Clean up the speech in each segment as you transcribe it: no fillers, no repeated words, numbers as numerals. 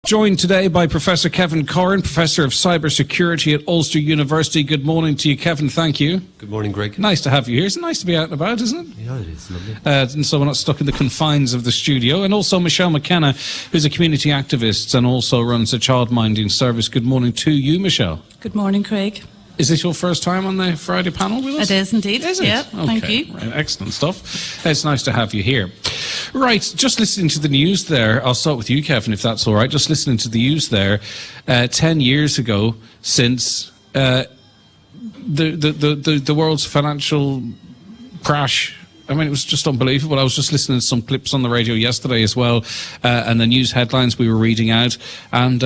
Joined today by Professor Kevin Curran, Professor of Cybersecurity at Ulster University. Good morning to you, Kevin. Thank you. Good morning, Greg. Nice to have you here. It's nice to be out and about, isn't it? Yeah, it is. Lovely. And so we're not stuck in the confines of the studio. And also Michelle McKenna, who's a community activist and also runs a childminding service. Good morning to you, Michelle. Good morning, Craig. Is this your first time on the Friday panel with us? It is indeed. Is it? Yeah, okay. Thank you. Right, excellent stuff. It's nice to have you here. Right, just listening to the news there, I'll start with you, Kevin, if that's all right. Just listening to the news there, 10 years ago since the world's financial crash. I mean, it was just unbelievable. I was just listening to some clips on the radio yesterday as well, and the news headlines we were reading out, and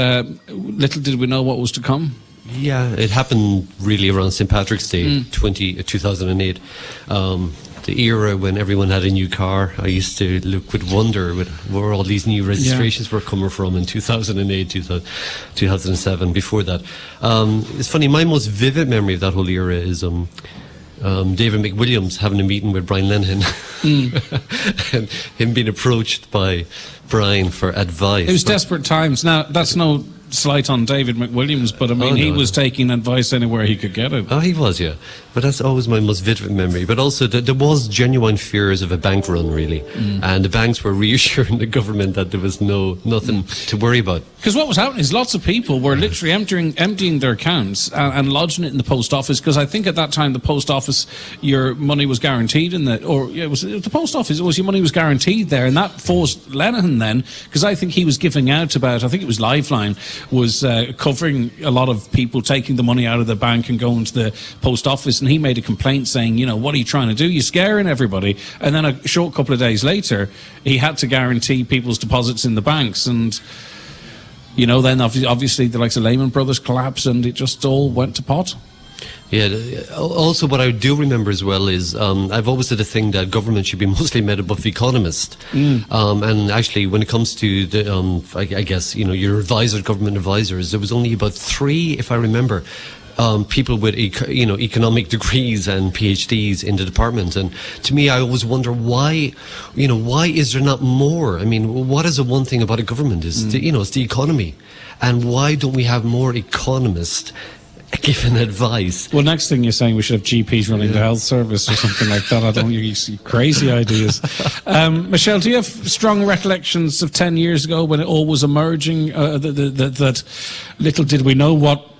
little did we know what was to come. Yeah, it happened really around St. Patrick's Day, 2008. The era when everyone had a new car. I used to look with wonder where all these new registrations were coming from in 2008, 2007, before that. It's funny, my most vivid memory of that whole era is David McWilliams having a meeting with Brian Lenihan and him being approached by Brian for advice. It was desperate times. Now, that's no slight on David McWilliams, but I mean, he was taking advice anywhere he could get it. Oh, he was, yeah. But that's always my most vivid memory. But also, there was genuine fears of a bank run, really. And the banks were reassuring the government that there was nothing to worry about. Because what was happening is lots of people were literally emptying their accounts and lodging it in the post office, because I think at that time the post office, your money was guaranteed in that, or it was the post office, it was your money was guaranteed there, and that forced Lenihan then, because I think he was giving out about, I think it was Lifeline, was covering a lot of people taking the money out of the bank and going to the post office, and he made a complaint saying, you know, what are you trying to do? You're scaring everybody. And then a short couple of days later, he had to guarantee people's deposits in the banks, and you know, then obviously the likes of Lehman Brothers collapsed, and it just all went to pot. Yeah, also what I do remember as well is I've always said a thing that government should be mostly made up of economists. And actually, when it comes to the, I guess, you know, your government advisors, there was only about 3, if I remember, people with economic degrees and PhDs in the department. And to me, I always wonder why is there not more? I mean, what is the one thing about a government is it's the economy, and why don't we have more economists giving advice? Well, next thing you're saying we should have GPs running the health service or something like that. I don't know, you see crazy ideas. Michelle, do you have strong recollections of 10 years ago when it all was emerging, that little did we know what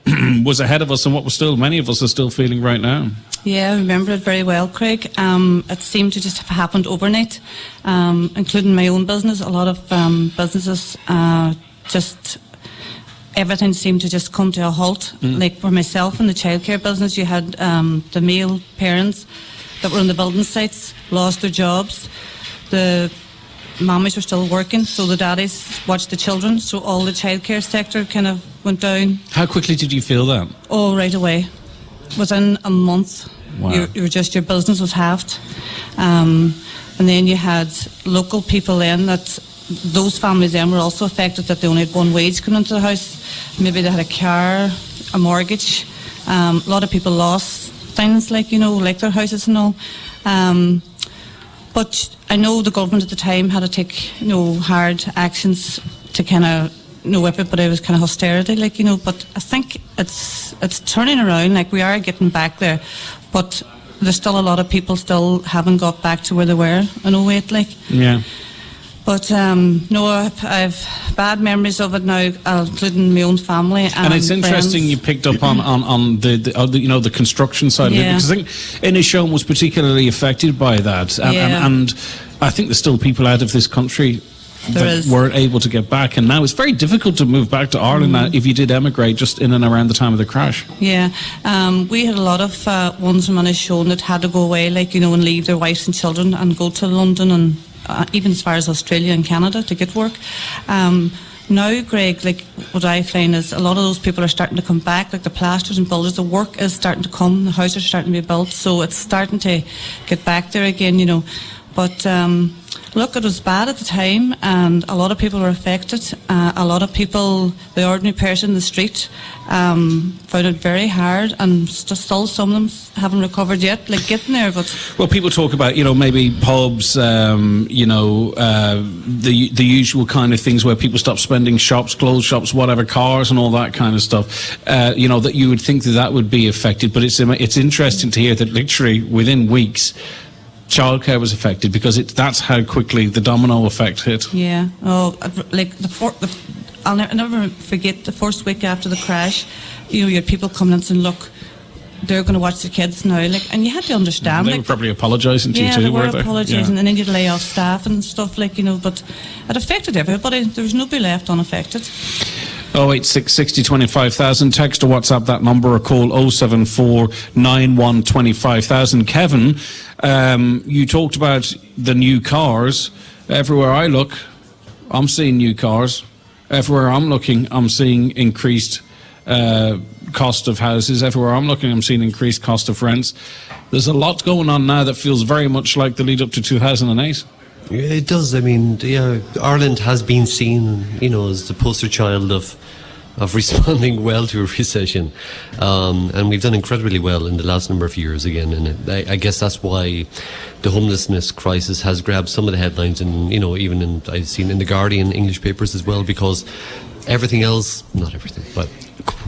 was ahead of us and what was still, many of us are still feeling right now? Yeah, I remember it very well, Craig. It seemed to just have happened overnight, including my own business. A lot of businesses everything seemed to just come to a halt. Like for myself in the childcare business, you had the male parents that were on the building sites lost their jobs. The mummies were still working, so the daddies watched the children. So all the childcare sector kind of went down. How quickly did you feel that? Oh, right away. Within a month, wow. your business was halved. And then you had local people then that. Those families then were also affected, that they only had one wage coming into the house. Maybe they had a car, a mortgage. A lot of people lost things like their houses and all. But I know the government at the time had to take, hard actions to kind of, everybody was kind of austerity, but I think it's turning around, we are getting back there. But there's still a lot of people still haven't got back to where they were in 08, Yeah. But no, I've bad memories of it now, including my own family and it's interesting you picked up on the construction side of it, because I think Inishowen was particularly affected by that, and I think there's still people out of this country that weren't able to get back, and now it's very difficult to move back to Ireland now if you did emigrate just in and around the time of the crash. Yeah, we had a lot of ones from Inishowen that had to go away, and leave their wives and children and go to London and even as far as Australia and Canada to get work. Now, Greg, what I find is a lot of those people are starting to come back, the plasters and builders. The work is starting to come, the houses are starting to be built, so it's starting to get back there again, But Look, it was bad at the time, and a lot of people were affected. A lot of people, the ordinary person in the street, found it very hard, and still some of them haven't recovered yet, like getting there. But well, people talk about, maybe pubs, the usual kind of things where people stop spending, shops, clothes shops, whatever, cars and all that kind of stuff. That you would think that would be affected, but it's interesting to hear that literally within weeks, childcare was affected, because that's how quickly the domino effect hit. Yeah. Oh, like I'll never forget the first week after the crash. You had people coming in saying, "Look, they're going to watch the kids now." And you had to understand. They were probably apologising to you too, they were were they? apologising, and then you'd lay off staff and stuff, but it affected everybody. There was nobody left unaffected. 086 60 25,000. Text or WhatsApp that number, or call 074 91 25,000. Kevin, you talked about the new cars. Everywhere I look, I'm seeing new cars. Everywhere I'm looking, I'm seeing increased cost of houses. Everywhere I'm looking, I'm seeing increased cost of rents. There's a lot going on now that feels very much like the lead up to 2008. It does. I mean, Ireland has been seen, as the poster child of responding well to a recession, and we've done incredibly well in the last number of years again. And I guess that's why the homelessness crisis has grabbed some of the headlines, and even I've seen in the Guardian English papers as well, because everything else, not everything, but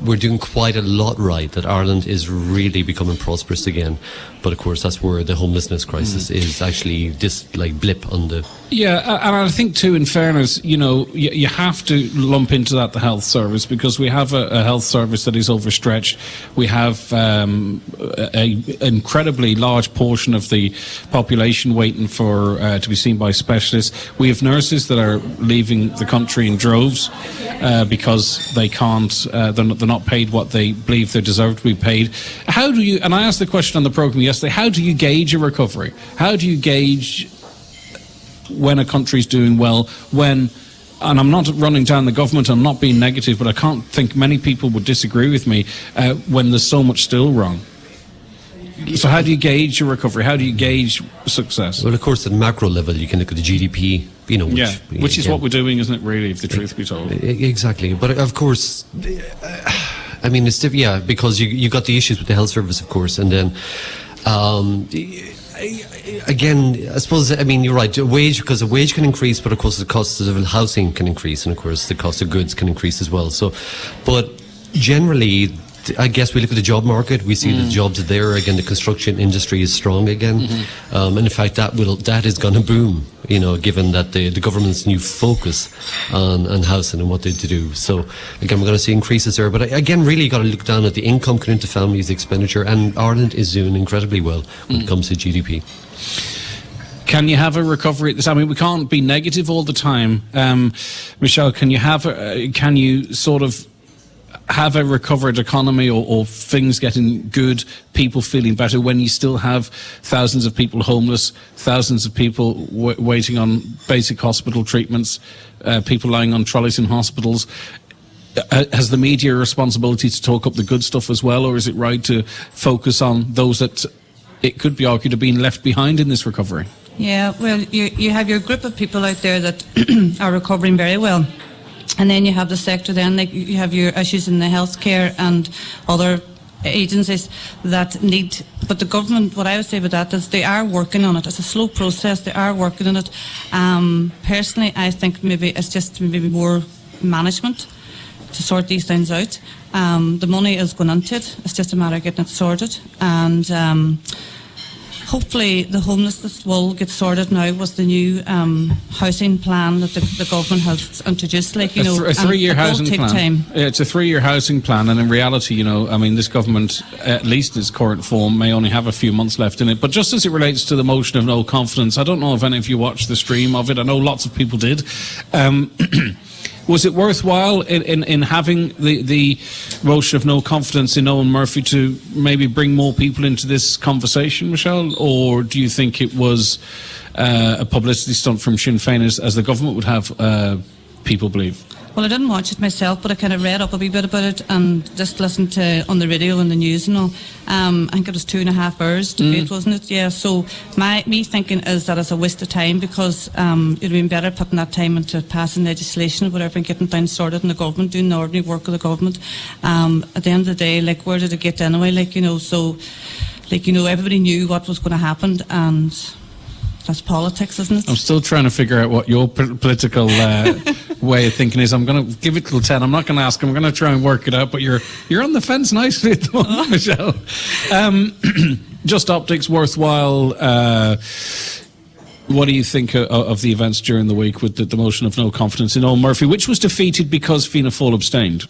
we're doing quite a lot right, that Ireland is really becoming prosperous again. But of course, that's where the homelessness crisis is actually this blip on the... Yeah, and I think too, in fairness, you have to lump into that the health service, because we have a health service that is overstretched. We have an incredibly large portion of the population waiting for to be seen by specialists. We have nurses that are leaving the country in droves because they can't, they're not paid what they believe they deserve to be paid. How do you, and I asked the question on the programme yesterday, how do you gauge a recovery? How do you gauge when a country's doing well, and I'm not running down the government, I'm not being negative, but I can't think many people would disagree with me when there's so much still wrong. So how do you gauge your recovery? How do you gauge success? Well, of course, at macro level, you can look at the GDP, which is what we're doing, isn't it, really, if the truth be told? Exactly. But of course, I mean, it's because you got the issues with the health service, of course, and then again, I suppose, you're right, because the wage can increase, but of course the cost of housing can increase, and of course the cost of goods can increase as well. So, but generally, I guess we look at the job market, we see the jobs are there again, the construction industry is strong again, and in fact that is going to boom, given that the government's new focus on housing and what they do. So again, we're going to see increases there, but again, really you got to look down at the income coming into families, the expenditure, and Ireland is doing incredibly well when it comes to GDP. Can you have a recovery at this? We can't be negative all the time. Michelle, can you sort of have a recovered economy or things getting good, people feeling better, when you still have thousands of people homeless, thousands of people waiting on basic hospital treatments, people lying on trolleys in hospitals? Has the media a responsibility to talk up the good stuff as well, or is it right to focus on those that it could be argued have been left behind in this recovery? Yeah, well, you have your group of people out there that are recovering very well. And then you have the sector then, you have your issues in the healthcare and other agencies that need, but the government, what I would say about that is they are working on it. It's a slow process, they are working on it. Personally, I think maybe it's just maybe more management to sort these things out. The money is going into it, it's just a matter of getting it sorted. And hopefully the homelessness will get sorted now with the new housing plan that the government has introduced. A 3-year housing plan. Time. It's a 3-year housing plan, and in reality, this government, at least in its current form, may only have a few months left in it. But just as it relates to the motion of no confidence, I don't know if any of you watched the stream of it. I know lots of people did. Was it worthwhile in having the motion of no confidence in Eoghan Murphy to maybe bring more people into this conversation, Michelle? Or do you think it was a publicity stunt from Sinn Féin, as the government would have people believe? Well, I didn't watch it myself, but I kind of read up a wee bit about it and just listened to on the radio and the news and all. I think it was 2.5 hours debate, wasn't it? Yeah. So me thinking is that it's a waste of time, because it'd have been better putting that time into passing legislation or whatever and getting things sorted in the government, doing the ordinary work of the government. At the end of the day, like, where did it get anyway? Like, you know, so, like, you know, everybody knew what was going to happen, and that's politics, isn't it? I'm still trying to figure out what your political way of thinking is. I'm going to give it till 10. I'm not going to ask. I'm going to try and work it out. But you're on the fence nicely at the moment, Michelle. Just optics, worthwhile. What do you think of the events during the week with the motion of no confidence in Eoghan Murphy, which was defeated because Fianna Fáil abstained?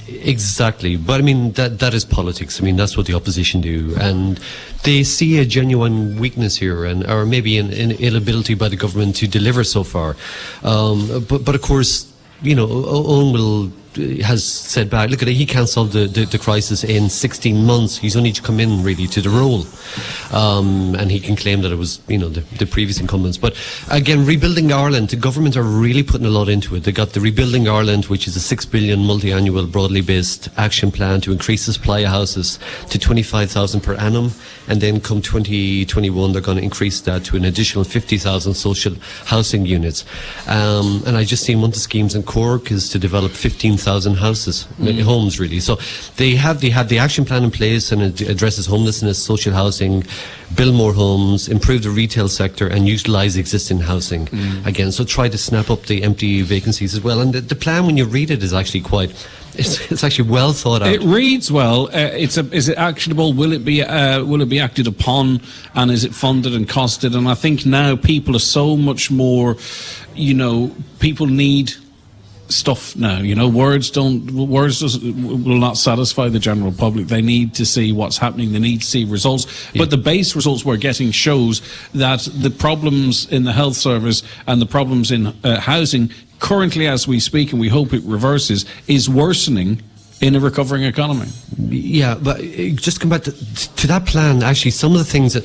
Exactly, but I mean that is politics. I mean, that's what the opposition do, and they see a genuine weakness here, or maybe an inability by the government to deliver so far. But of course, you know, Eoghan has said back, look at it, he can't solve the crisis in 16 months. He's only to come in really to the role, and he can claim that it was, you know, the previous incumbents. But again, rebuilding Ireland, the government are really putting a lot into it. They got the Rebuilding Ireland, which is a $6 billion multi-annual broadly based action plan to increase the supply of houses to 25,000 per annum, and then come 2021 they're going to increase that to an additional 50,000 social housing units. And I just seen one of the schemes in Cork is to develop 15,000 houses, homes really. So they have the action plan in place, and it addresses homelessness, social housing, build more homes, improve the retail sector, and utilise existing housing again. So try to snap up the empty vacancies as well. And the plan, when you read it, is actually it's actually well thought out. It reads well. Is it actionable? Will it be acted upon? And is it funded and costed? And I think now people are so much more, you know, people need stuff now. You know, words will not satisfy the general public. They need to see what's happening. They need to see results. Yeah. But the base results we're getting shows that the problems in the health service and the problems in housing currently, as we speak, and we hope it reverses, is worsening in a recovering economy. Yeah, but just come back to that plan. Actually, some of the things that,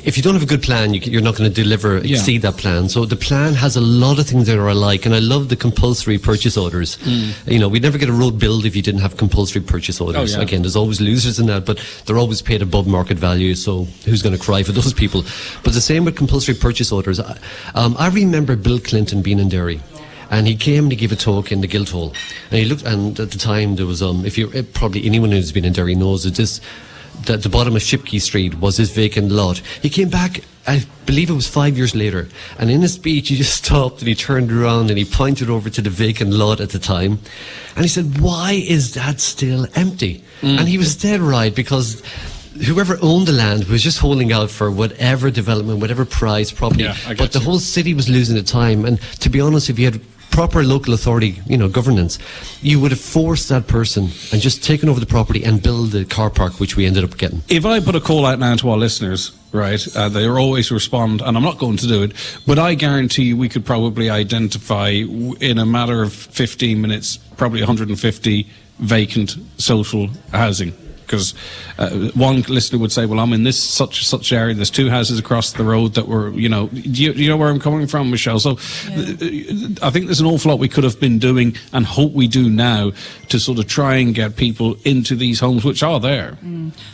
if you don't have a good plan, you're not going to exceed that plan. So the plan has a lot of things that are alike, and I love the compulsory purchase orders. You know, we'd never get a road built if you didn't have compulsory purchase orders. Again, there's always losers in that, but they're always paid above market value, so who's going to cry for those people? But the same with compulsory purchase orders. I remember Bill Clinton being in Derry, and he came and he gave a talk in the Guildhall, and he looked, and at the time there was probably anyone who's been in Derry knows that the bottom of Shipquay Street was his vacant lot. He came back, I believe it was 5 years later, and in his speech he just stopped and he turned around and he pointed over to the vacant lot at the time, and he said, why is that still empty? And he was dead right, because whoever owned the land was just holding out for whatever development, whatever price, property. But the whole city was losing the time, and to be honest, if you had proper local authority, you know, governance, you would have forced that person and just taken over the property and build the car park, which we ended up getting. If I put a call out now to our listeners, right, they always respond, and I'm not going to do it, but I guarantee you we could probably identify in a matter of 15 minutes probably 150 vacant social housing. Because one listener would say, well, I'm in this such area, there's 2 houses across the road that were, you know, do you know where I'm coming from, Michelle? So I think there's an awful lot we could have been doing, and hope we do now, to sort of try and get people into these homes, which are there.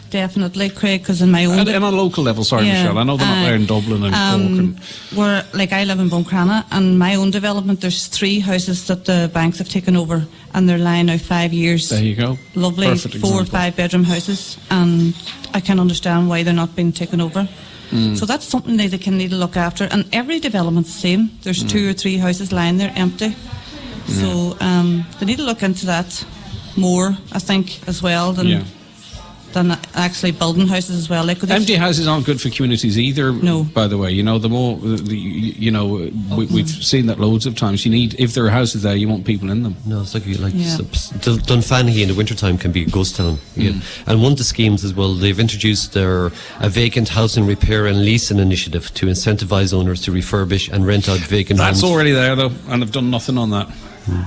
Definitely, Craig, because in my own... And on a local level, Michelle, I know they're not there in Dublin and Cork. I live in Buncrana, and my own development, there's 3 houses that the banks have taken over, and they're lying out 5 years. There you go. Lovely, perfect 4 or example. 5 bedroom houses, and I can understand why they're not being taken over. So that's something they can need to look after. And every development's the same. There's 2 or 3 houses lying there empty. So they need to look into that more, I think, as well, than actually building houses as well. Like, empty houses aren't good for communities either. No. By the way, you know, the more we've seen that loads of times. You need, if there are houses there, you want people in them. No, it's like Dunfanaghy in the wintertime can be a ghost town. And one of the schemes as well, they've introduced a vacant housing repair and leasing initiative to incentivise owners to refurbish and rent out vacant homes. That's already there though, and they've done nothing on that.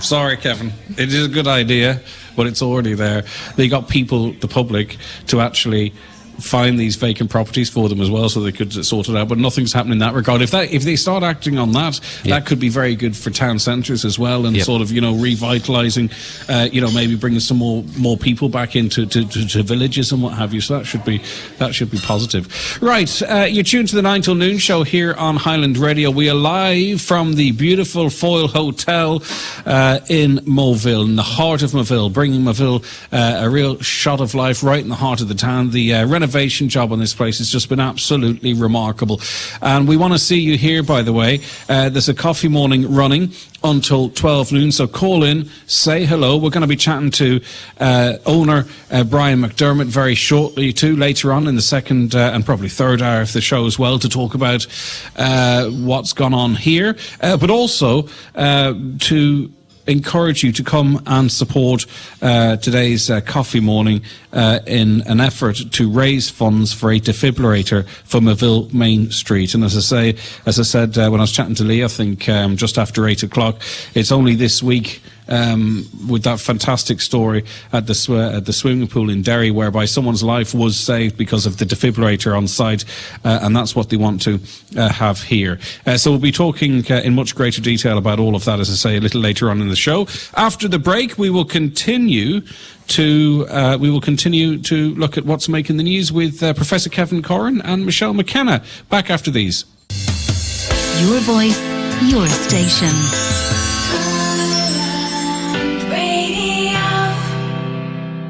Sorry, Kevin. It is a good idea, but it's already there. They got people, the public, to actually find these vacant properties for them as well, so they could sort it out. But nothing's happening in that regard. If they start acting on that, that could be very good for town centres as well, and sort of revitalising, maybe bringing some more people back into to villages and what have you. So that should be positive. Right, you're tuned to the 9 till noon show here on Highland Radio. We are live from the beautiful Foyle Hotel in Moville, in the heart of Moville, bringing Moville a real shot of life right in the heart of the town. The renovation job on this place has just been absolutely remarkable. And we want to see you here, by the way. There's a coffee morning running until 12 noon, so call in, say hello. We're going to be chatting to owner Brian McDermott very shortly too, later on in the second and probably third hour of the show as well, to talk about what's gone on here, but also to encourage you to come and support today's coffee morning in an effort to raise funds for a defibrillator for Moville Main Street. And as I said when I was chatting to Lee, I think just after 8 o'clock, it's only this week with that fantastic story at the swimming pool in Derry, whereby someone's life was saved because of the defibrillator on site, and that's what they want to have here. So we'll be talking in much greater detail about all of that, as I say, a little later on in the show. After the break, we will continue to look at what's making the news with Professor Kevin Curran and Michelle McKenna. Back after these. Your voice, your station.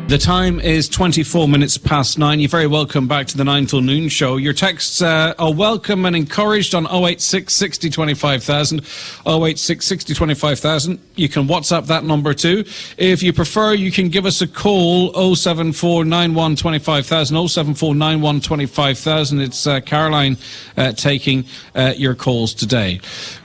The time is 24 minutes past 9. You're very welcome back to the 9 till noon show. Your texts are welcome and encouraged on 086 60 25,000. 086 60 25,000. You can WhatsApp that number too. If you prefer, you can give us a call, 074 91 25,000. 074 91 25,000. It's Caroline taking your calls today.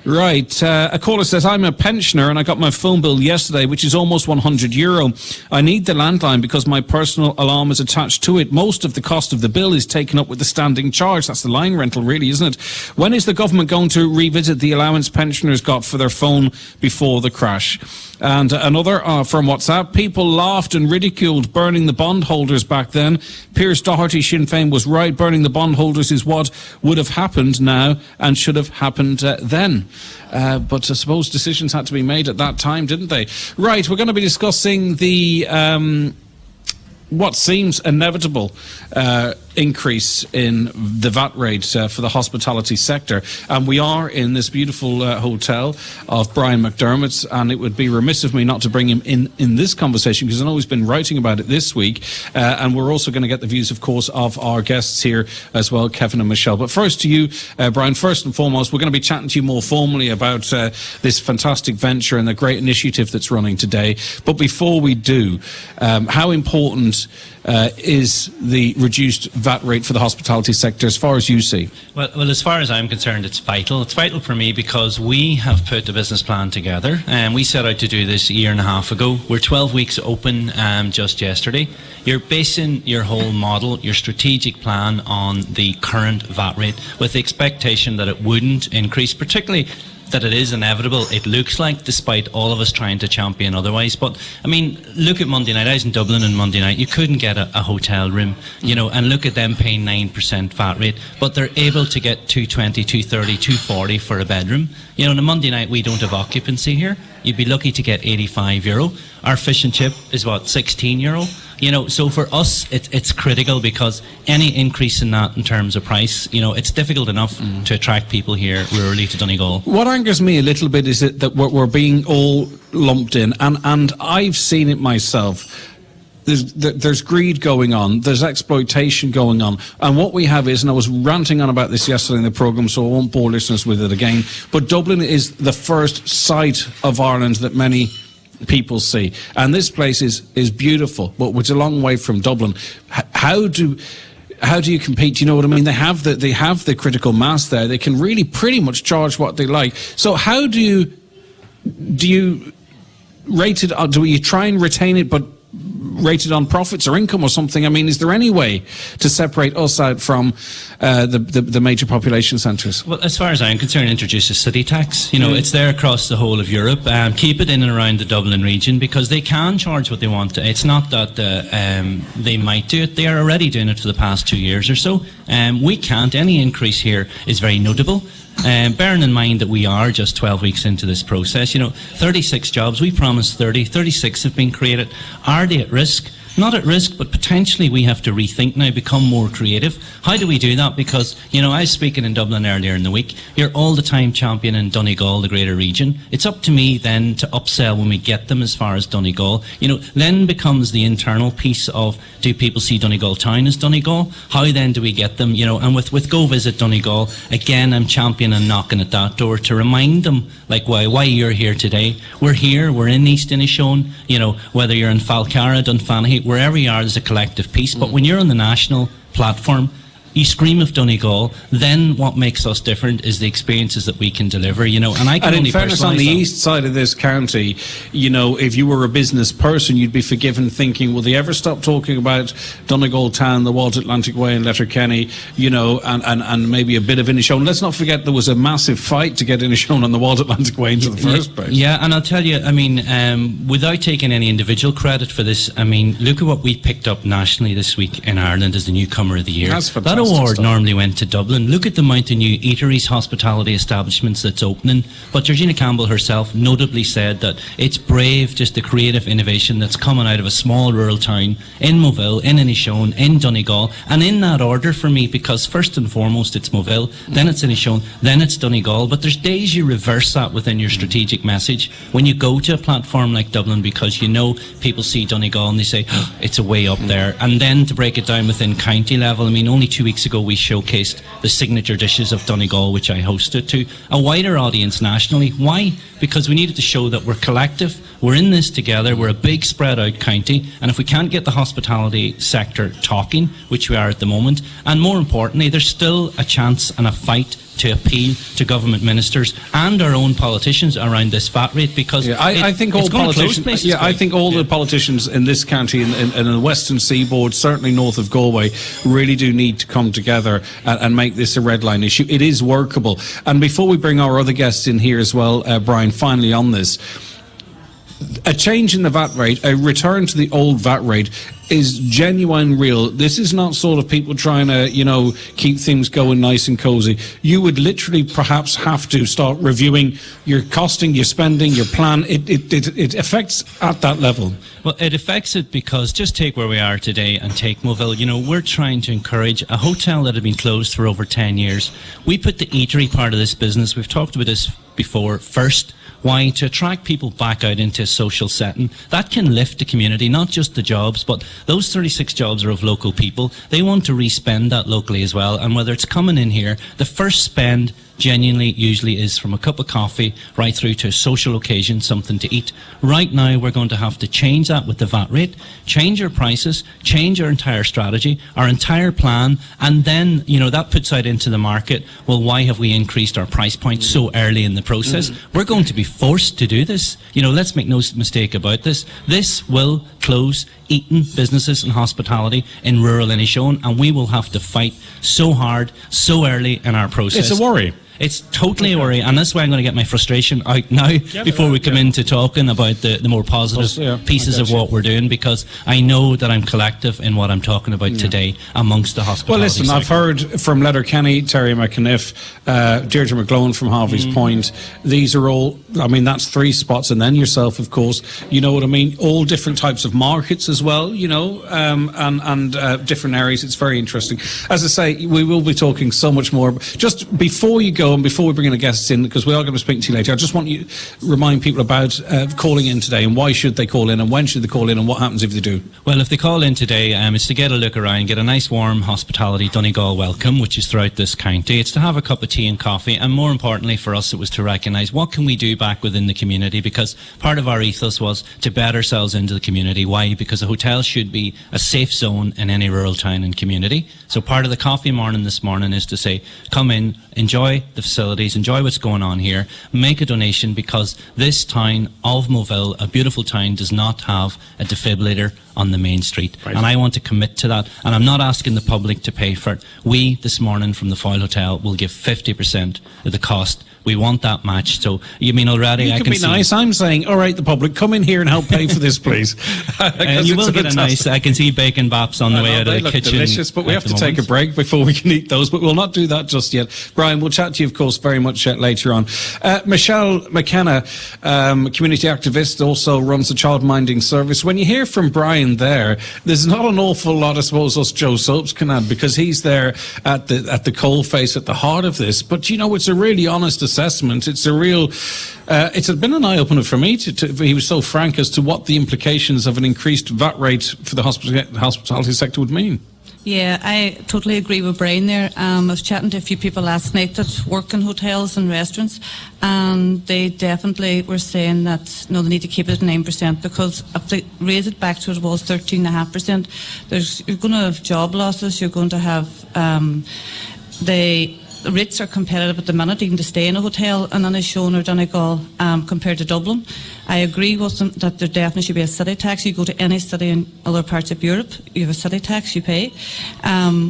Right, a caller says, I'm a pensioner and I got my phone bill yesterday, which is almost €100. I need the landline because my personal alarm is attached to it. Most of the cost of the bill is taken up with the standing charge. That's the line rental, really, isn't it? When is the government going to revisit the allowance pensioners got for their phone before the crash? And another from WhatsApp, people laughed and ridiculed burning the bondholders back then. Pierce Doherty, Sinn Féin, was right. Burning the bondholders is what would have happened now and should have happened then. But I suppose decisions had to be made at that time, didn't they? Right, we're going to be discussing the what seems inevitable increase in the VAT rate for the hospitality sector. And we are in this beautiful hotel of Brian McDermott's, and it would be remiss of me not to bring him in this conversation, because I know he's been writing about it this week. And we're also going to get the views, of course, of our guests here as well, Kevin and Michelle. But first to you, Brian, first and foremost, we're going to be chatting to you more formally about this fantastic venture and the great initiative that's running today. But before we do, how important is the reduced VAT rate for the hospitality sector as far as you see? Well, as far as I'm concerned, it's vital. It's vital for me because we have put a business plan together and we set out to do this a year and a half ago. We're 12 weeks open just yesterday. You're basing your whole model, your strategic plan on the current VAT rate with the expectation that it wouldn't increase, particularly that it is inevitable, it looks like, despite all of us trying to champion otherwise. But, I mean, look at Monday night. I was in Dublin on Monday night. You couldn't get a hotel room, and look at them paying 9% VAT rate, but they're able to get $220, $230, $240 for a bedroom. On a Monday night, we don't have occupancy here. You'd be lucky to get €85. Our fish and chip is, €16? So for us, it's critical, because any increase in that in terms of price, it's difficult enough to attract people here rurally to Donegal. What angers me a little bit is that we're being all lumped in, and I've seen it myself. There's greed going on, there's exploitation going on, and what we have is, and I was ranting on about this yesterday in the programme, so I won't bore listeners with it again, but Dublin is the first site of Ireland that many people see, and this place is beautiful, but it's a long way from Dublin. How do you compete? You know what I mean? They have the critical mass there. They can really pretty much charge what they like. So how do you rate it? Do you try and retain it, but rated on profits or income or something. I mean, is there any way to separate us out from the major population centres? Well, as far as I'm concerned, introduce a city tax. It's there across the whole of Europe. Keep it in and around the Dublin region, because they can charge what they want. It's not that they might do it. They are already doing it for the past 2 years or so. We can't. Any increase here is very notable. Bearing in mind that we are just 12 weeks into this process, 36 jobs, we promised 30, 36 have been created. Are they at risk? Not at risk, but potentially we have to rethink now, become more creative. How do we do that? Because, I was speaking in Dublin earlier in the week. You're all the time championing Donegal, the greater region. It's up to me then to upsell when we get them as far as Donegal. Then becomes the internal piece of, do people see Donegal town as Donegal? How then do we get them? And with Go Visit Donegal, again, I'm championing knocking at that door to remind them, like, why you're here today. We're here, we're in East Inishowen, whether you're in Falcara, Dunfanaghy, wherever you are, there's a collective piece. But when you're on the national platform, you scream of Donegal, then what makes us different is the experiences that we can deliver, and I can and only in fairness, on the east side of this county, if you were a business person, you'd be forgiven thinking, will they ever stop talking about Donegal Town, the Walt Atlantic Way and Letterkenny, and maybe a bit of Inishowen. Let's not forget there was a massive fight to get Inishowen on the Walt Atlantic Way into the first place. Yeah, and I'll tell you, without taking any individual credit for this, look at what we picked up nationally this week in Ireland as the Newcomer of the Year. That's fantastic. That award normally went to Dublin. Look at the amount of new eateries, hospitality establishments that's opening. But Georgina Campbell herself notably said that it's brave, just the creative innovation that's coming out of a small rural town in Moville, in Inishowen, in Donegal, and in that order for me, because first and foremost it's Moville, then it's Inishowen, then it's Donegal. But there's days you reverse that within your strategic message when you go to a platform like Dublin, because people see Donegal and they say, oh, it's a way up there. And then to break it down within county level, only 2 weeks ago we showcased the signature dishes of Donegal, which I hosted, to a wider audience nationally. Why? Because we needed to show that we're collective, we're in this together, we're a big spread out county, and if we can't get the hospitality sector talking, which we are at the moment, and more importantly, there's still a chance and a fight to appeal to government ministers and our own politicians around this VAT rate, because I think all politicians. I think all the politicians in this county and the Western Seaboard, certainly north of Galway, really do need to come together and make this a red line issue. It is workable. And before we bring our other guests in here as well, Brian, finally on this, a change in the VAT rate, a return to the old VAT rate, is genuine, real. This is not sort of people trying to, keep things going nice and cosy. You would literally perhaps have to start reviewing your costing, your spending, your plan. It affects at that level. Well, it affects it because just take where we are today and take Moville. We're trying to encourage a hotel that had been closed for over 10 years. We put the eatery part of this business, we've talked about this before, first. Why? To attract people back out into a social setting. That can lift the community, not just the jobs, but those 36 jobs are of local people. They want to re-spend that locally as well. And whether it's coming in here, the first spend genuinely usually is from a cup of coffee right through to a social occasion, something to eat. Right now we're going to have to change that with the VAT rate, change our prices, change our entire strategy, our entire plan, and then, that puts out into the market, well, why have we increased our price point so early in the process? We're going to be forced to do this. Let's make no mistake about this. This will close eating businesses and hospitality in rural Inishowen, and we will have to fight so hard, so early in our process. It's a worry. It's totally a worry, and that's why I'm going to get my frustration out now before we come into talking about the more positive pieces of what we're doing, because I know that I'm collective in what I'm talking about today amongst the hospitality Well, listen, sector. I've heard from Letterkenny, Terry McAniff, Deirdre McGlone from Harvey's Point. These are all, that's 3 spots, and then yourself, of course. You know what I mean? All different types of markets as well, and different areas. It's very interesting. As I say, we will be talking so much more. Just before you go, and before we bring in the guests in, because we are going to speak to you later, I just want you to remind people about calling in today, and why should they call in, and when should they call in, and what happens if they do? Well, if they call in today, it's to get a look around, get a nice warm hospitality Donegal welcome, which is throughout this county. It's to have a cup of tea and coffee, and more importantly for us, it was to recognise what can we do back within the community, because part of our ethos was to bed ourselves into the community. Why? Because a hotel should be a safe zone in any rural town and community. So part of the coffee morning this morning is to say, come in, enjoy the facilities, enjoy what's going on here, make a donation, because this town of Moville, a beautiful town, does not have a defibrillator on the main street. Right. And I want to commit to that. And I'm not asking the public to pay for it. We, this morning from the Foyle Hotel, will give 50% of the cost. We want that matched. So, you mean already You I can can be see... nice. I'm saying, all right, the public, come in here and help pay for this, please. You will get a nice... I can see bacon baps on the way out of the kitchen. Delicious, but we have at to the take a moment. break before we can eat those. But we'll not do that just yet. Brian, we'll chat to you, of course, very much later on. Michelle McKenna, community activist, also runs a childminding service. When you hear from Brian there, there's not an awful lot, I suppose, us Joe Soaps can add, because he's there at the coalface, at the heart of this. But, you know, it's a really honest assessment. It's a real... it's been an eye-opener for me. He was so frank as to what the implications of an increased VAT rate for the hospitality sector would mean. Yeah, I totally agree with Brian there. I was chatting to a few people last night that work in hotels and restaurants, and they definitely were saying that, no, they need to keep it at 9%, because if they raise it back to what it was 13.5%, you're going to have job losses, you're going to have the rates are competitive at the minute, even to stay in a hotel in Inishowen or Donegal compared to Dublin. I agree with them that there definitely should be a city tax. You go to any city in other parts of Europe, you have a city tax you pay.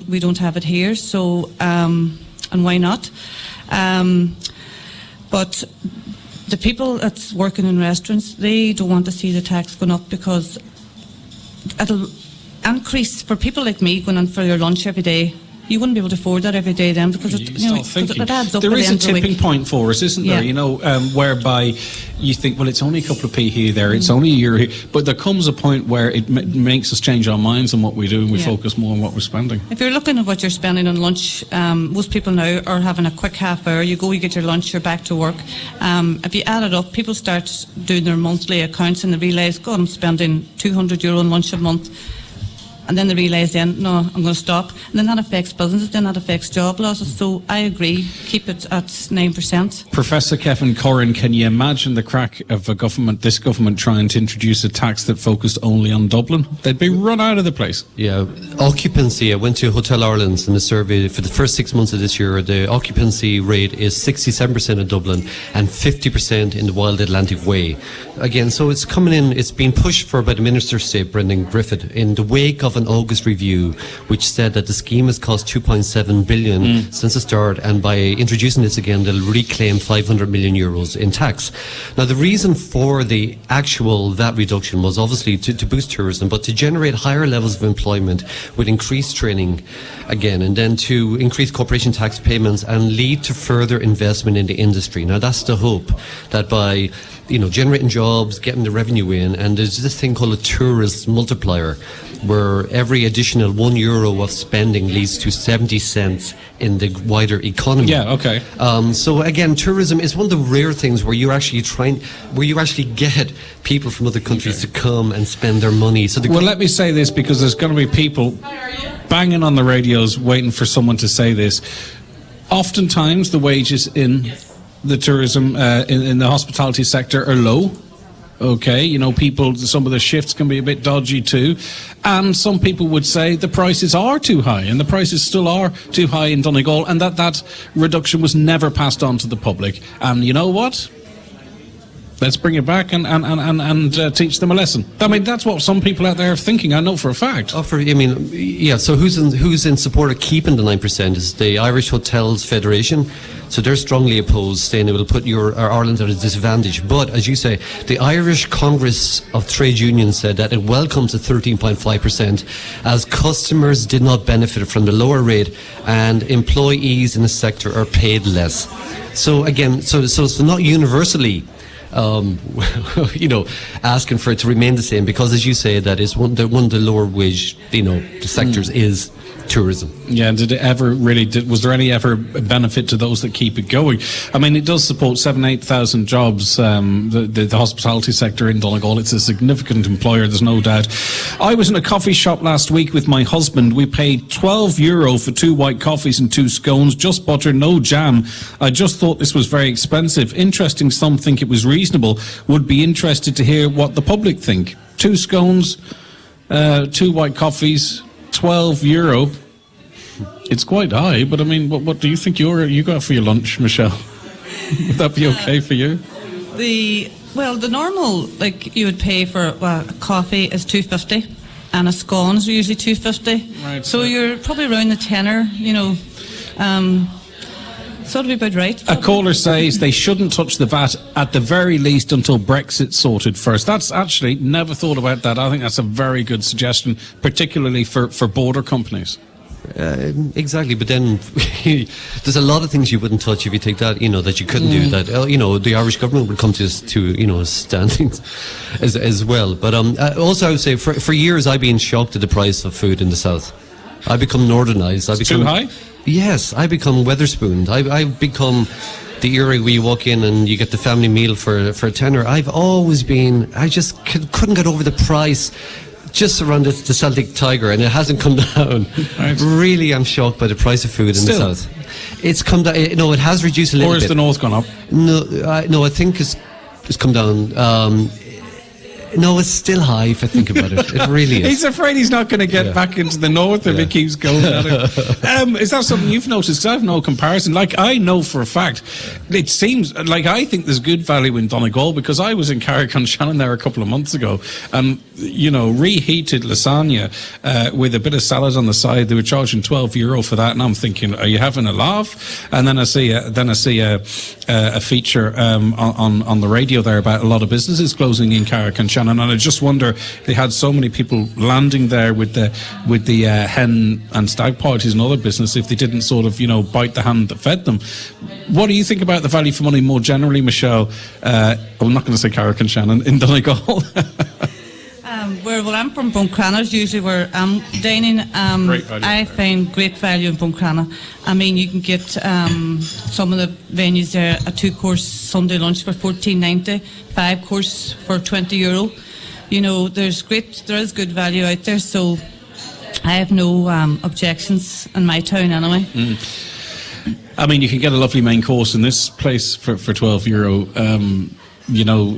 We don't have it here, so and why not? But the people that's working in restaurants, they don't want to see the tax going up, because it'll increase for people like me going in for your lunch every day. You wouldn't be able to afford that every day then, because it adds up. There at is the a end of the tipping week. point for us, isn't there? Yeah. You know, whereby you think, well, it's only a couple of p here, there, it's only a euro here, but there comes a point where it makes us change our minds on what we do, and we focus more on what we're spending. If you're looking at what you're spending on lunch, most people now are having a quick half hour. You go, you get your lunch, you're back to work. If you add it up, people start doing their monthly accounts and they realise, God, I'm spending €200 on lunch a month. And then they realise then, no, I'm going to stop. And then that affects businesses, then that affects job losses. So I agree, keep it at 9%. Professor Kevin Curran, can you imagine the crack of this government trying to introduce a tax that focused only on Dublin? They'd be run out of the place. Yeah, occupancy. I went to Hotel Ireland's in a survey for the first 6 months of this year. The occupancy rate is 67% in Dublin and 50% in the Wild Atlantic Way. Again, so it's coming in, it's been pushed for by the Minister of State, Brendan Griffith, in the wake of an August review, which said that the scheme has cost €2.7 billion since the start, and by introducing this again, they'll reclaim €500 million in tax. Now, the reason for the actual VAT reduction was obviously to boost tourism, but to generate higher levels of employment with increased training, again, and then to increase corporation tax payments and lead to further investment in the industry. Now, that's the hope, that by generating jobs, getting the revenue in, and there's this thing called a tourist multiplier, where every additional €1 of spending leads to 70 cents in the wider economy. Yeah, okay. So again, tourism is one of the rare things where you actually get people from other countries to come and spend their money. So well, let me say this, because there's going to be people banging on the radios waiting for someone to say this. Oftentimes, the wages in the tourism, in the hospitality sector are low. Okay, some of the shifts can be a bit dodgy too. And some people would say the prices are too high, and the prices still are too high in Donegal, and that reduction was never passed on to the public. And you know what? Let's bring it back and teach them a lesson. I mean, that's what some people out there are thinking, I know for a fact. So who's in support of keeping the 9% is the Irish Hotels Federation. So they're strongly opposed, saying it will put Ireland at a disadvantage. But, as you say, the Irish Congress of Trade Unions said that it welcomes the 13.5%, as customers did not benefit from the lower rate and employees in the sector are paid less. So again, so it's not universally asking for it to remain the same, because, as you say, that is one of the lower wage, the sectors is tourism. Yeah, was there any ever benefit to those that keep it going? I mean, it does support 7,000-8,000 jobs, the hospitality sector in Donegal. It's a significant employer, there's no doubt. I was in a coffee shop last week with my husband. We paid €12 for 2 white coffees and 2 scones, just butter, no jam. I just thought this was very expensive. Interesting, some think it was reasonable. Would be interested to hear what the public think. 2 scones, 2 white coffees, €12. It's quite high, but I mean, what do you think you got for your lunch, Michelle? Would that be okay for you? The normal, like, you would pay for a coffee is $2.50, and a scones are usually $2.50. Right. So you're probably around the tenner, you know. So it'll be about right. A caller says they shouldn't touch the VAT at the very least until Brexit's sorted first. That's actually, never thought about that. I think that's a very good suggestion, particularly for border companies. Exactly, but then there's a lot of things you wouldn't touch if you take that, that you couldn't do that. The Irish government would come to standings as well. But also I would say for years I've been shocked at the price of food in the south. I become northernised. Too high? Yes, I become Weatherspooned. I've become the era where you walk in and you get the family meal for a tenner. I've always been, I just couldn't get over the price just around the Celtic Tiger, and it hasn't come down. Right. Really, I'm shocked by the price of food in the south. It's come down. No, it has reduced a little bit. Or has the north gone up? No, I think it's come down. No, it's still high if I think about it. It really is. He's afraid he's not going to get back into the north if he keeps going at it. Is that something you've noticed? Because I have no comparison. Like, I know for a fact, it seems like I think there's good value in Donegal, because I was in Carrick-on-Shannon there a couple of months ago, and, reheated lasagna with a bit of salad on the side. They were charging €12 for that, and I'm thinking, are you having a laugh? And then I see a feature on the radio there about a lot of businesses closing in Carrick-on-Shannon. And I just wonder, they had so many people landing there with the hen and stag parties and other business, if they didn't sort of bite the hand that fed them. What do you think about the value for money more generally, Michelle? I'm not going to say Carrick-on-Shannon, in Donegal. Where I'm from, Buncrana is usually where I'm dining. Great value. I find great value in Buncrana. I mean, you can get some of the venues there, a 2-course Sunday lunch for $14.90, 5-course for €20. There is good value out there, so I have no objections in my town anyway. I mean, you can get a lovely main course in this place for €12.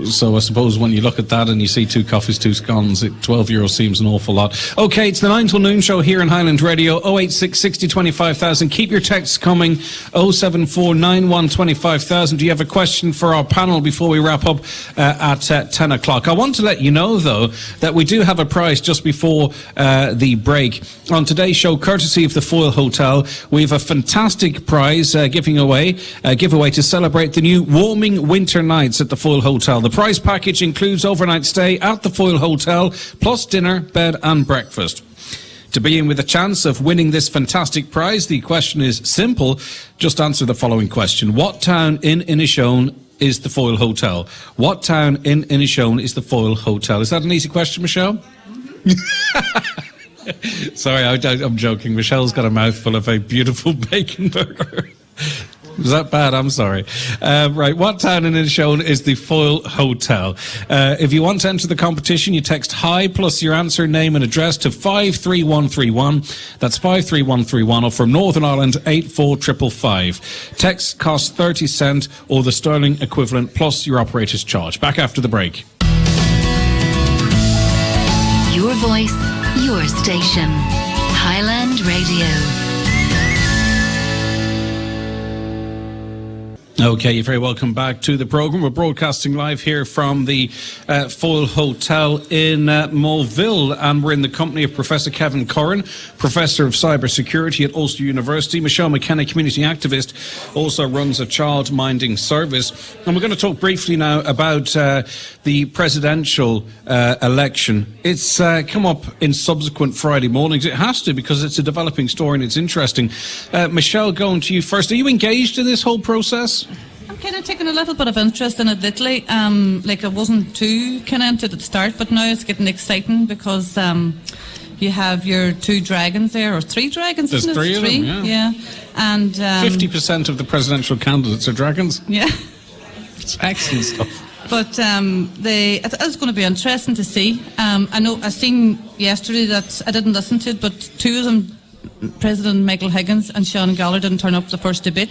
So I suppose when you look at that and you see 2 coffees, 2 scones, €12 seems an awful lot. Okay, it's the 9 till noon show here in Highland Radio, 086 60 25,000. Keep your texts coming, 074 91 25,000. Do you have a question for our panel before we wrap up at 10 o'clock? I want to let you know, though, that we do have a prize just before the break. On today's show, courtesy of the Foyle Hotel, we have a fantastic prize giveaway to celebrate the new warming winter nights at the Foyle Hotel. The prize package includes overnight stay at the Foyle Hotel, plus dinner, bed and breakfast. To be in with a chance of winning this fantastic prize, the question is simple. Just answer the following question. What town in Inishowen is the Foyle Hotel? What town in Inishowen is the Foyle Hotel? Is that an easy question, Michelle? Sorry, I'm joking. Michelle's got a mouthful of a beautiful bacon burger. Was that bad? I'm sorry. Right, what town in Inishowen is the Foyle Hotel? If you want to enter the competition, you text HI plus your answer, name and address to 53131. That's 53131, or from Northern Ireland, 84555. Text costs 30 cents or the sterling equivalent plus your operator's charge. Back after the break. Your voice, your station. Highland Radio. Okay, you're very welcome back to the programme. We're broadcasting live here from the Foyle Hotel in Mulville, and we're in the company of Professor Kevin Curran, Professor of Cybersecurity at Ulster University. Michelle McKenna, community activist, also runs a child minding service. And we're going to talk briefly now about the presidential election. It's come up in subsequent Friday mornings. It has to, because it's a developing story and it's interesting. Michelle, going to you first. Are you engaged in this whole process? I'm kind of taking a little bit of interest in it lately. Like, I wasn't too kind of into it at the start, but now it's getting exciting because you have your 2 dragons there, or 3 dragons. There's isn't it? 3 of them, yeah. And 50% of the presidential candidates are dragons. Yeah. It's excellent stuff. But it's going to be interesting to see. I know I seen yesterday that I didn't listen to it, but 2 of them President Michael Higgins and Sean Gallagher didn't turn up the first debate.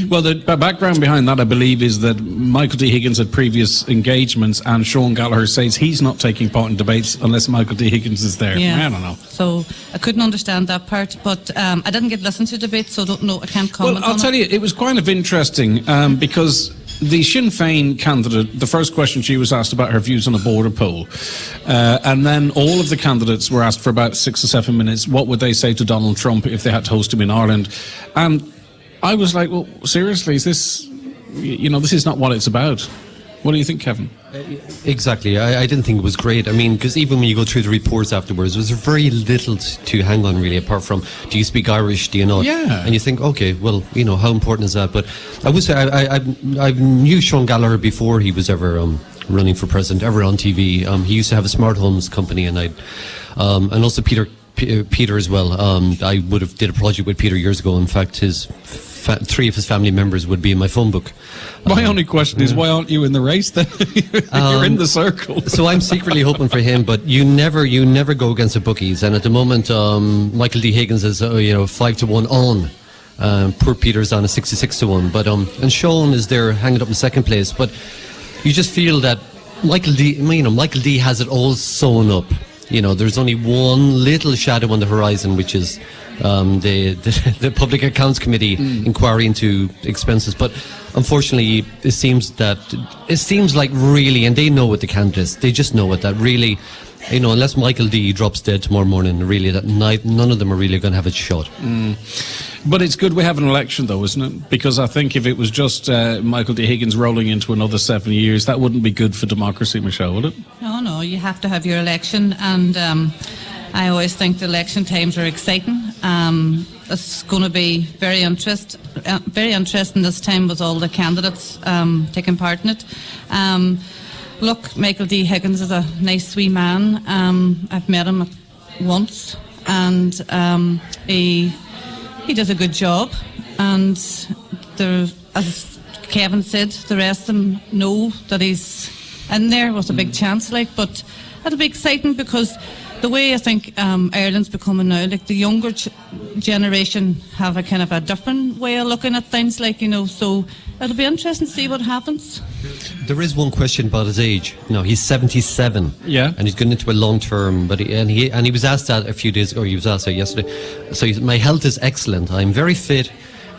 Well, the background behind that, I believe, is that Michael D. Higgins had previous engagements, and Sean Gallagher says he's not taking part in debates unless Michael D. Higgins is there. Yeah. I don't know. So I couldn't understand that part, but I didn't get listened to debates, so I don't know. I can't comment on Well, I'll tell you, it was kind of interesting because the Sinn Féin candidate, the first question she was asked about her views on a border poll, and then all of the candidates were asked for about 6 or 7 minutes, what would they say to Donald Trump if they had to host him in Ireland? And I was like, well, seriously, is this, this is not what it's about. What do you think, Kevin? Exactly. I didn't think it was great. I mean, because even when you go through the reports afterwards, there's very little to hang on, really, apart from, do you speak Irish, do you not? Yeah. And you think, okay, well, how important is that? But I would say I knew Sean Gallagher before he was ever running for president, ever on TV. He used to have a smart homes company, and and also Peter as well. I would have did a project with Peter years ago. In fact, his 3 of his family members would be in my phone book. My only question is, why aren't you in the race then? You're in the circle. So I'm secretly hoping for him, but you never go against the bookies. And at the moment, Michael D. Higgins is 5-1 on. Poor Peter's on a 66-1. But and Sean is there hanging up in second place. But you just feel that Michael D. has it all sewn up. There's only one little shadow on the horizon, which is the Public Accounts Committee inquiry into expenses. But unfortunately, it seems like really, and they know it, the candidates, they just know it, that really, unless Michael D. drops dead tomorrow morning, really, that night, none of them are really going to have a shot. But it's good we have an election, though, isn't it? Because I think if it was just Michael D. Higgins rolling into another 7 years, that wouldn't be good for democracy, Michelle, would it? No, you have to have your election, and I always think the election times are exciting. It's going to be very interesting this time with all the candidates taking part in it. Look, Michael D. Higgins is a nice wee man. I've met him once, and he does a good job. And as Kevin said, the rest of them know that he's in there with a big chance. But it'll be exciting because the way I think Ireland's becoming now, the younger generation have a kind of a different way of looking at things, so it'll be interesting to see what happens. There is one question about his age. He's 77. Yeah. And he's going into a long term, but he was asked that a few days ago, or he was asked that yesterday. So my health is excellent. I'm very fit,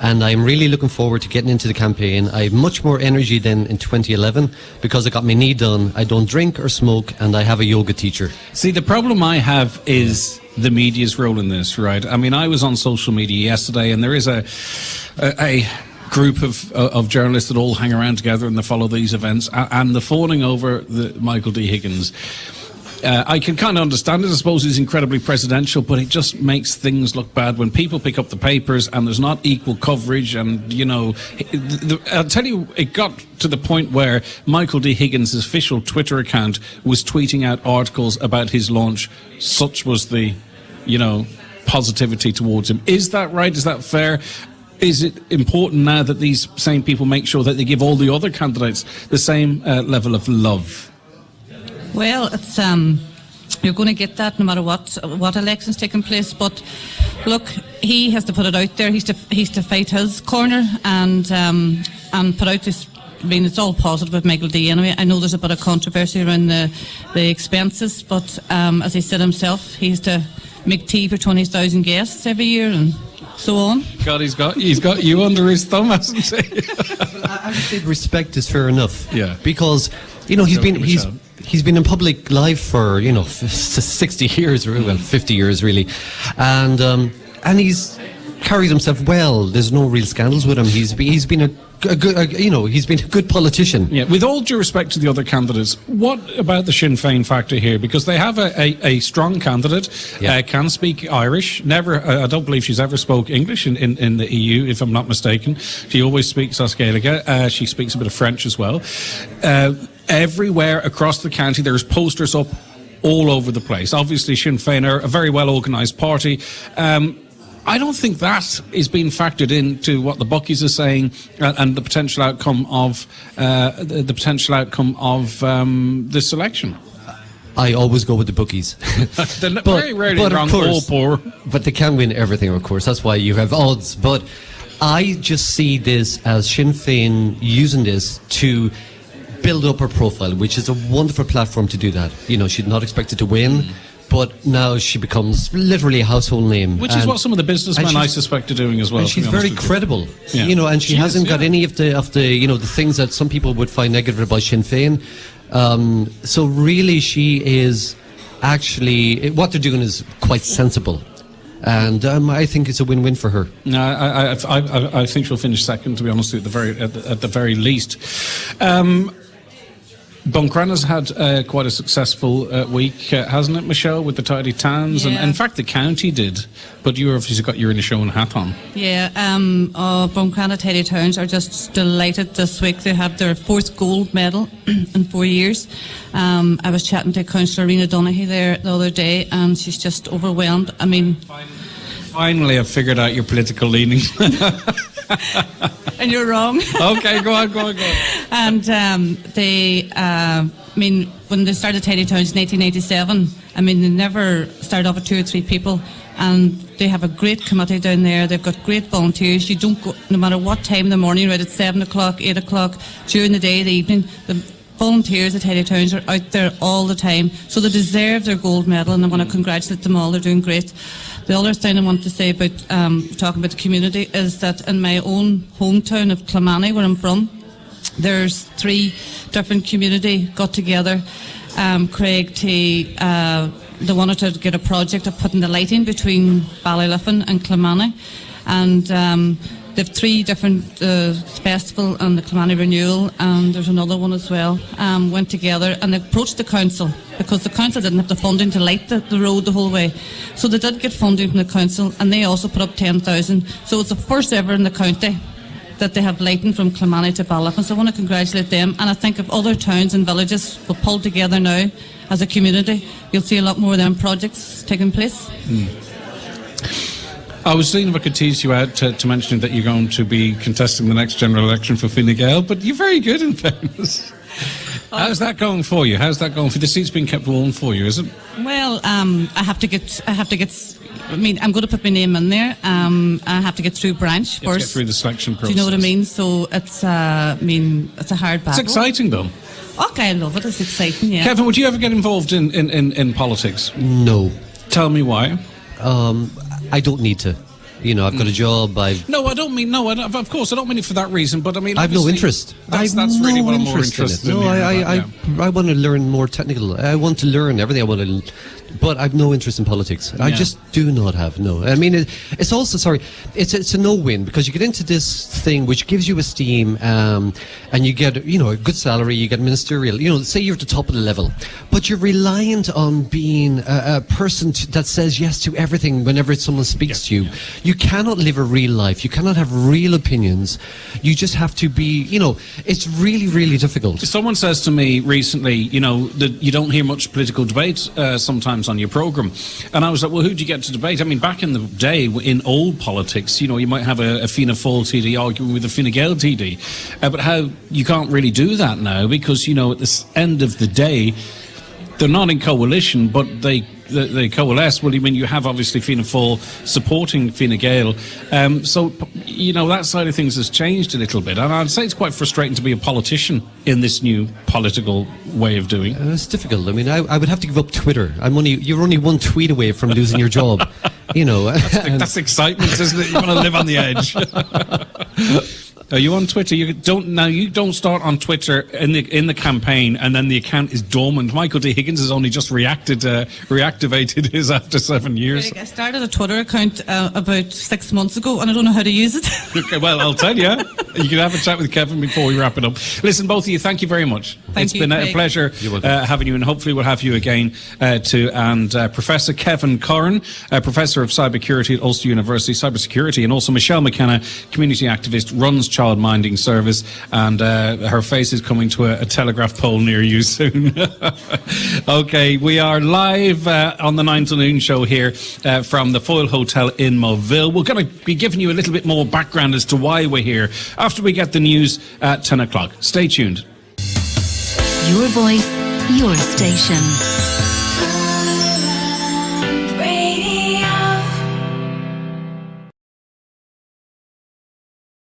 and I'm really looking forward to getting into the campaign. I have much more energy than in 2011 because I got my knee done. I don't drink or smoke, and I have a yoga teacher. See, the problem I have is the media's role in this, right? I mean, I was on social media yesterday, and there is a group of journalists that all hang around together and they follow these events, and the fawning over the Michael D. Higgins. I can kind of understand it. I suppose he's incredibly presidential, but it just makes things look bad when people pick up the papers and there's not equal coverage. And, I'll tell you, it got to the point where Michael D. Higgins' official Twitter account was tweeting out articles about his launch. Such was the, positivity towards him. Is that right? Is that fair? Is it important now that these same people make sure that they give all the other candidates the same level of love? Well, it's you're going to get that no matter what election's taking place. But look, he has to put it out there. He's to fight his corner and put out this. I mean, it's all positive with Michael D. Anyway, I know there's a bit of controversy around the expenses, but as he said himself, he has to make tea for 20,000 guests every year and so on. God, he's got you under his thumb, hasn't he? I would say respect is fair enough. Yeah, because he's been in public life for 60 years, well, 50 years really, and he's carried himself well. There's no real scandals with him. He's been a good politician. Yeah. With all due respect to the other candidates, what about the Sinn Féin factor here? Because they have a strong candidate, can speak Irish. I don't believe she's ever spoke English in the EU, if I'm not mistaken. She always speaks Oscailiga. She speaks a bit of French as well. Everywhere across the county, there's posters up all over the place. Obviously, Sinn Féin are a very well organised party. I don't think that is being factored into what the bookies are saying and the potential outcome of this election. I always go with the bookies. They're very rarely wrong or poor. But they can win everything, of course. That's why you have odds. But I just see this as Sinn Féin using this to build up her profile, which is a wonderful platform to do that. You know, she's not expected to win, but now she becomes literally a household name. Which is what some of the businessmen, I suspect, are doing as well. And she's very credible, yeah. you know, and she hasn't got any of the you know, the things that some people would find negative about Sinn Féin. So really, she is actually, what they're doing is quite sensible. And I think it's a win-win for her. No, I think she'll finish second, to be honest with you, at the very least. Buncran has had quite a successful week, hasn't it, Michelle, with the tidy towns? Yeah. And in fact, the county did, but you obviously got your Inishowen hat on. Yeah, Buncran and Tidy Towns are just delighted this week. They have their 4th gold medal in 4 years. I was chatting to Councillor Rena Donaghy there the other day, and she's just overwhelmed. I mean... Finally, I've figured out your political leanings. And you're wrong. Okay, go on. And I mean, when they started Tidy Towns in 1987, I mean, they never started off with 2 or 3 people. And they have a great committee down there. They've got great volunteers. You don't go, no matter what time in the morning, right at 7 o'clock, 8 o'clock, during the day, the evening, the volunteers at Tidy Towns are out there all the time. So they deserve their gold medal, and I want to congratulate them all. They're doing great. The other thing I want to say about talking about the community is that in my own hometown of Clonmany, where I'm from, there's 3 different community got together. Craig T, they wanted to get a project of putting the lighting between Ballyliffin and Clonmany, and they have 3 different festival and the Clonmany Renewal, and there's another one as well, went together and they approached the council because the council didn't have the funding to light the road the whole way. So they did get funding from the council, and they also put up 10,000. So it's the first ever in the county that they have lighting from Clonmany to Ballyliffin. So I want to congratulate them, and I think if other towns and villages will pull together now as a community, you'll see a lot more of them projects taking place. I was seeing if I could tease you out to mention that you're going to be contesting the next general election for Fine Gael, but you're very good in fairness. How's that going for you? How's that going for you? The seat's been kept warm for you, is it? Well, I have to get. I mean, I'm going to put my name in there. I have to get through branch You have to first. get through the selection process. Do you know what I mean? So it's. It's a hard battle. It's exciting, though. Okay, I love it. It's exciting. Yeah. Kevin, would you ever get involved in politics? No. Tell me why. I don't need to. You know, I've got a job. No, I don't mean of course, I don't mean it for that reason. But I mean, I've no interest. That's really what I'm more interested in. No, I want to learn more technical. I want to learn everything. I want to, but I've no interest in politics. I just do not have. No, I mean, it's also it's a no-win, because you get into this thing which gives you esteem, and you get a good salary. You get ministerial. Say you're at the top of the level, but you're reliant on being a person that says yes to everything whenever someone speaks to you. You cannot live a real life. You cannot have real opinions. You just have to be, it's really, really difficult. Someone says to me recently, that you don't hear much political debate sometimes on your programme. And I was like, well, who do you get to debate? I mean, back in the day, in old politics, you might have a Fianna Fáil TD arguing with a Fine Gael TD. But how you can't really do that now, because, at the end of the day, they're not in coalition, but they coalesce. Well, you have obviously Fianna Fáil supporting Fine Gael. So, that side of things has changed a little bit. And I'd say it's quite frustrating to be a politician in this new political way of doing. It's difficult. I mean, I would have to give up Twitter. You're only one tweet away from losing your job. That's excitement, isn't it? You want to live on the edge. Are you on Twitter? You don't start on Twitter in the campaign and then the account is dormant. Michael D. Higgins has only just reactivated his after 7 years. I started a Twitter account about 6 months ago, and I don't know how to use it. Okay, well, I'll tell you. You can have a chat with Kevin before we wrap it up. Listen, both of you, thank you very much. It's been a pleasure having you, and hopefully we'll have you again too. And Professor Kevin Curran, Professor of Cybersecurity at Ulster University, Cybersecurity, and also Michelle McKenna, community activist, runs Child Minding Service, and her face is coming to a telegraph pole near you soon. Okay, we are live on the 9 to Noon show here from the Foyle Hotel in Moville. We're going to be giving you a little bit more background as to why we're here after we get the news at 10 o'clock. Stay tuned. Your voice, your station.